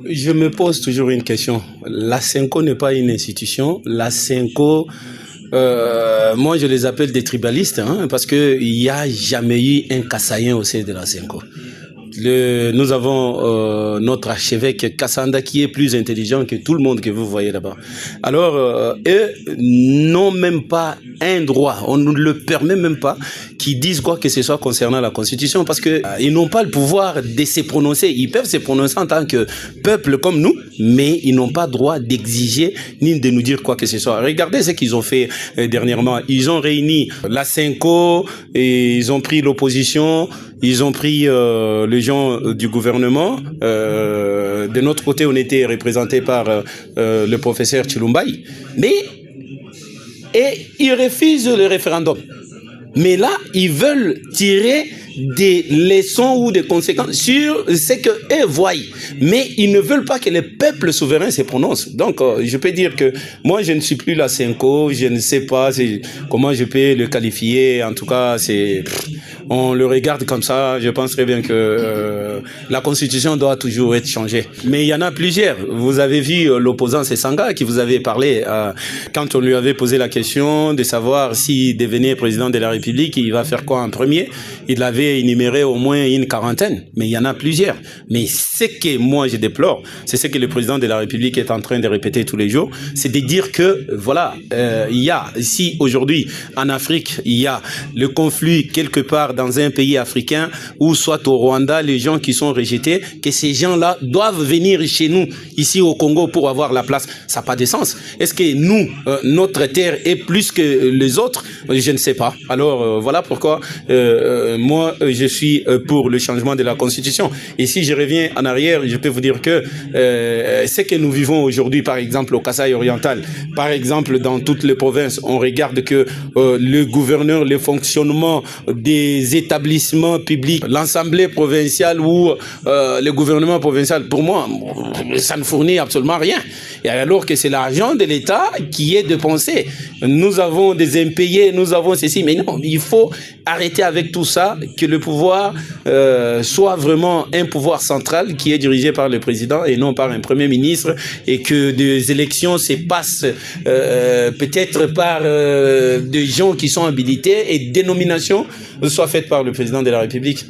Je me pose toujours une question. La Senco n'est pas une institution. La Senco, moi je les appelle des tribalistes, hein, parce qu'il n'y a jamais eu un Kassaïen au sein de la Senco. Nous avons notre archevêque Kassanda qui est plus intelligent que tout le monde que vous voyez là-bas. Alors, eux n'ont même pas un droit, on ne le permet même pas qu'ils disent quoi que ce soit concernant la Constitution, parce que ils n'ont pas le pouvoir de se prononcer. Ils peuvent se prononcer en tant que peuple comme nous, mais ils n'ont pas droit d'exiger ni de nous dire quoi que ce soit. Regardez ce qu'ils ont fait dernièrement. Ils ont réuni la Senco et ils ont pris l'opposition. Ils ont pris les gens du gouvernement. De notre côté, on était représenté par le professeur Chilumbaï. Et ils refusent le référendum. Mais là, ils veulent tirer des leçons ou des conséquences sur ce qu'eux voient. Mais ils ne veulent pas que les peuples souverains se prononcent. Donc, je peux dire que moi, je ne suis plus la Senco. Je ne sais pas comment je peux le qualifier. En tout cas, on le regarde comme ça. Je pense très bien que la Constitution doit toujours être changée. Mais il y en a plusieurs. Vous avez vu l'opposant Sesanga qui vous avait parlé quand on lui avait posé la question de savoir s'il devenait président de la République, il va faire quoi en premier. Il avait énuméré au moins une quarantaine, mais il y en a plusieurs. Mais ce que moi je déplore, c'est ce que le président de la République est en train de répéter tous les jours, c'est de dire que voilà, il y a, si aujourd'hui en Afrique, il y a le conflit quelque part dans un pays africain, ou soit au Rwanda, les gens qui sont rejetés, que ces gens-là doivent venir chez nous, ici au Congo, pour avoir la place. Ça n'a pas de sens. Est-ce que nous, notre terre est plus que les autres? Je ne sais pas. Alors, voilà pourquoi moi, je suis pour le changement de la Constitution. Et si je reviens en arrière, je peux vous dire que ce que nous vivons aujourd'hui, par exemple au Kasaï oriental, par exemple dans toutes les provinces, on regarde que le gouverneur, le fonctionnement des établissements publics, l'Assemblée provinciale ou le gouvernement provincial, pour moi, ça ne fournit absolument rien. Et alors que c'est l'argent de l'État qui est dépensé. Nous avons des impayés, nous avons ceci, mais non, il faut arrêter avec tout ça, que le pouvoir soit vraiment un pouvoir central qui est dirigé par le président et non par un premier ministre, et que des élections se passent peut-être par des gens qui sont habilités et des nominations soient faites par le président de la République.